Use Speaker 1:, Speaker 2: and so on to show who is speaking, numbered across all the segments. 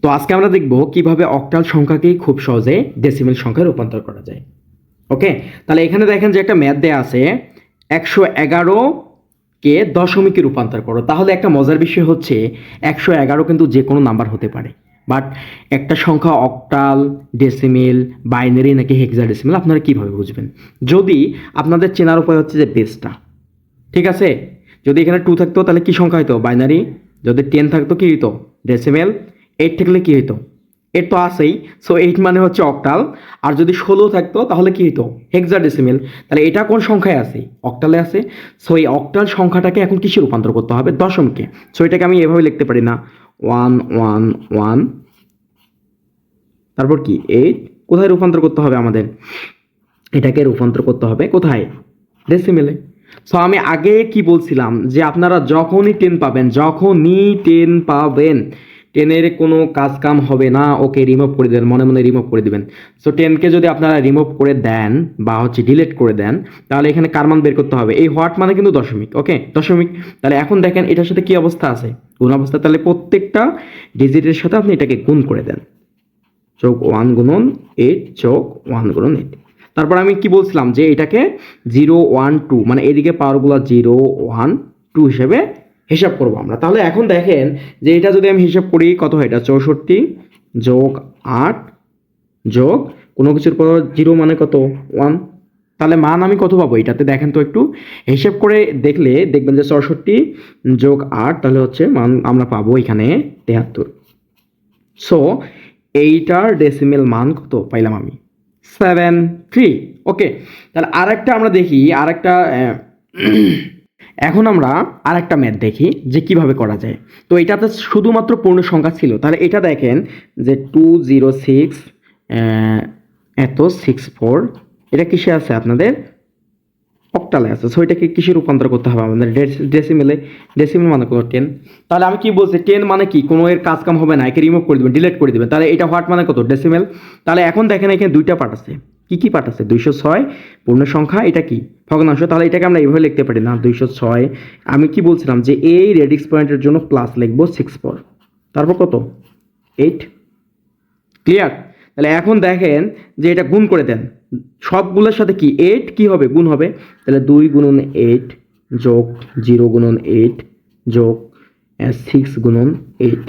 Speaker 1: তো আজকে আমরা দেখব কিভাবে অক্টাল সংখ্যাকে খুব সহজে ডেসিমেল সংখ্যায় রূপান্তর করা যায়। ওকে, তাহলে এখানে দেখেন যে একটা ম্যাথ দেয়া আছে 111কে দশমিকে রূপান্তর করো। তাহলে একটা মজার বিষয় হচ্ছে 111 কিন্তু যে কোনো নাম্বার হতে পারে, বাট একটা সংখ্যা অক্টাল, ডেসিমেল, বাইনারি নাকি হেক্সাডেসিমেল আপনারা কিভাবে বুঝবেন? যদি আপনাদের চেনার উপায় হচ্ছে যে বেসটা, ঠিক আছে, যদি এখানে 2 থাকতো তাহলে কি সংখ্যা হতো? বাইনারি। যদি 10 থাকতো কি হতো? ডেসিমেল। 8 থাকলে কি হতো? 8 তো আছেই, সো 8 মানে হচ্ছে অক্টাল। আর যদি 16 থাকতো তাহলে কি হতো? হেক্সাডেসিমেল। তাহলে এটা কোন সংখ্যায় আছে? অক্টালে আছে। সো এই অক্টাল সংখ্যাটাকে এখন কিসে রূপান্তর করতে হবে? দশমিকে। সো এটাকে আমি এভাবে লিখতে পারি না, 1 1 1, তারপর কি 8। কোথায় রূপান্তর করতে হবে আমাদের? এটাকে রূপান্তর করতে হবে কোথায়? ডেসিমেলে। সো আমি আগে কি বলছিলাম যে আপনারা যখনই 10 পাবেন, 10-এর কোনো কাজ কাম হবে না, ওকে রিমুভ করে দেবেন, মনে মনে রিমুভ করে দিবেন। সো 10কে যদি আপনারা রিমুভ করে দেন বা হচ্ছে ডিলিট করে দেন, তাহলে এখানে কার মান বের করতে হবে? এই হোয়াট মানে কিন্তু দশমিক। ওকে, দশমিক। তাহলে এখন দেখেন এটার সাথে কি অবস্থা আছে? গুণ অবস্থা। তাহলে প্রত্যেকটা ডিজিটের সাথে আপনি এটাকে গুণ করে দেন। যোগ 1 গুণন 8 যোগ 1 গুণন 8। তারপর আমি কি বলছিলাম যে এটাকে 0 1 2 মানে এদিকে পাওয়ারগুলো 0 1 2 হিসেবে হিসাব করব আমরা। তাহলে এখন দেখেন যে এটা যদি আমি হিসাব করি কত হয়? এটা 64 যোগ 8 যোগ কোনো কিছুর পর 0 মানে কত? 1। তাহলে মান আমি কত পাবো এটাতে? দেখেন তো একটু হিসাব করে দেখলে দেখবেন যে 64 যোগ 8 তাহলে হচ্ছে মান আমরা পাবো এখানে 73। সো এইটার ডেসিমেল মান কত পাইলাম আমি? 73। ওকে, তাহলে আরেকটা আমরা দেখি, আরেকটা এখন আমরা আরেকটা ম্যাথ দেখি যে কিভাবে করা যায়। তো এটাতে শুধুমাত্র পূর্ণ সংখ্যা ছিল। তাহলে এটা দেখেন যে 206 এত 64, এটা কিসে আছে আপনাদের? অক্টালে আছে। সো এটাকে কিসে রূপান্তর করতে হবে আমাদের? ডেসিমেলে। ডেসিমেল মানে কত? 10। তাহলে আমি কি বলছি? 10 মানে কি? কোনো এর কাজ কাম হবে না, একে রিমুভ করে দিবেন, ডিলিট করে দিবেন। তাহলে এটা হোয়াট মানে কত? ডেসিমেল। তাহলে এখন দেখেন এখানে দুইটা পার্ট আছে। কি কি পার্ট আছে? 206 পূর্ণ সংখ্যা, এটা কি? ভগ্নাংশ। তাহলে এটাকে আমরা এইভাবে লিখতে পারি না, 206। আমি কি বলছিলাম যে এই রেডিক্স পয়েন্টের জন্য প্লাস লিখবো 6 তারপর কত? 8। ক্লিয়ার? তাহলে এখন দেখেন যে এটা গুণ করে দেন সবগুলোর সাথে, কি 8 কি হবে? গুণ হবে। তাহলে 2 গুণন 8 যোগ 0 গুণন 8 যোগ 6 গুণন 8।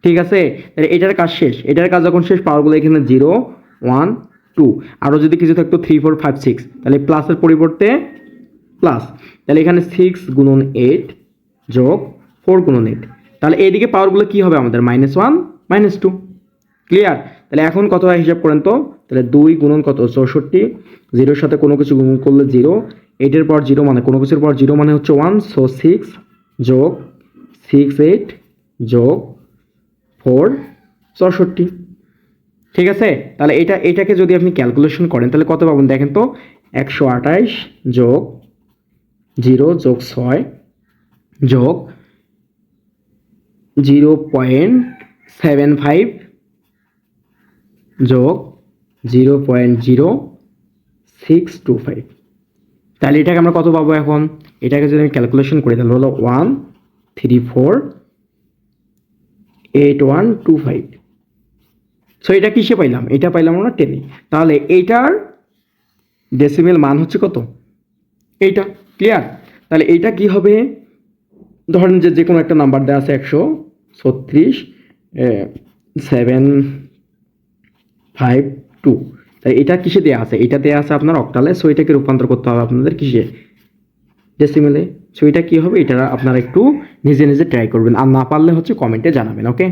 Speaker 1: ঠিক আছে, তাহলে এটার কাজ শেষ। এটার কাজ যখন শেষ, পাওয়ারগুলো এখানে 0 1 2, আরও যদি কিছু থাকতো 3 4 5 6, তাহলে প্লাসের পরিবর্তে প্লাস। তাহলে এখানে 6 গুণন 8 যোগ 4 গুণন 8। তাহলে এইদিকে পাওয়ারগুলো কি হবে আমাদের? -1 -2। ক্লিয়ার? তাহলে এখন কত হয় হিসাব করেন তো? তাহলে 2 গুণন কত? 64। 0-এর সাথে কোনো কিছু গুণ করলে 0, 8-এর পর 0 মানে কোনো কিছুর পর 0 মানে হচ্ছে 1। সো 6 যোগ 6 8 যোগ 4 64। ঠিক আছে, তাহলে এটাকে যদি আপনি ক্যালকুলেশন করেন তাহলে কত পাবেন দেখেন তো? 128 যোগ 0 যোগ 6 যোগ 0.75 যোগ 0.0625। তাহলে এটাকে আমরা কত পাবো এখন? এটাকে যদি আমি ক্যালকুলেশন করি তাহলে হলো 1348125। সো এটা কিসে পাইলাম? এটা পাইলাম আমরা 10-এ। তাহলে এইটার ডেসিমেল মান হচ্ছে কত? এইটা। ক্লিয়ার? তাহলে এইটা কি হবে? ধরেন যে কোনো একটা নাম্বার দেওয়া আছে 136 752। তাই এটা কিসে দেওয়া আছে? এটা দেওয়া আছে আপনার অক্টালে। সো এটাকে রূপান্তর করতে হবে আপনাদের কিসে? ডেসিমেলে। সো এটা কি হবে? এটা আপনারা একটু নিজে নিজে ট্রাই করবেন, আর না পারলে হচ্ছে কমেন্টে জানাবেন। ওকে।